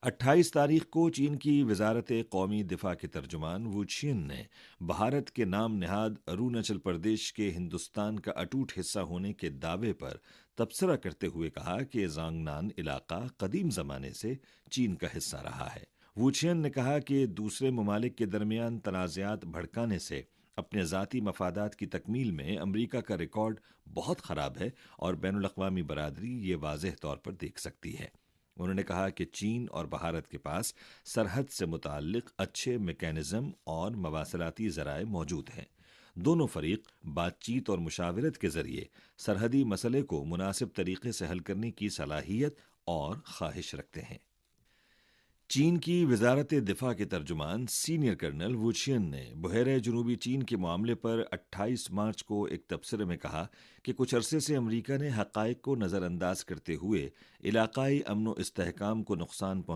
28 तारीख को चीन की वजारत कौमी दिफा के तर्जुमान वू छिन ने भारत के नाम निहाद अरुणाचल प्रदेश के हिंदुस्तान का अटूट हिस्सा होने के दावे पर तबसरा करते हुए कहा कि जांगनान इलाका कदीम ज़माने से चीन का हिस्सा रहा है। वू छिन ने कहा कि दूसरे ममालिक के दरमियान तनाज़ात भड़काने से अपने ज़ाती मफादात की तकमील में अमरीका का रिकॉर्ड बहुत ख़राब है और बैनुल अक़वामी बरादरी ये वाज़ेह तौर पर देख सकती है। उन्होंने कहा कि चीन और भारत के पास सरहद से मुताल्लिक अच्छे मैकेनिज़्म और मवासलाती ज़राए मौजूद हैं। दोनों फरीक बातचीत और मुशावरत के ज़रिए सरहदी मसले को मुनासिब तरीके से हल करने की सलाहियत और ख्वाहिश रखते हैं। चीन की वजारत दिफा के तर्जुमान सीनियर कर्नल वू छिन ने बहरे जनूबी चीन के मामले पर 28 मार्च को एक तबसरे में कहा कि कुछ अरसे से अमरीका ने हक़ाइक़ को नज़रअंदाज करते हुए इलाक़ाई अमन व इस्तेहकाम को नुकसान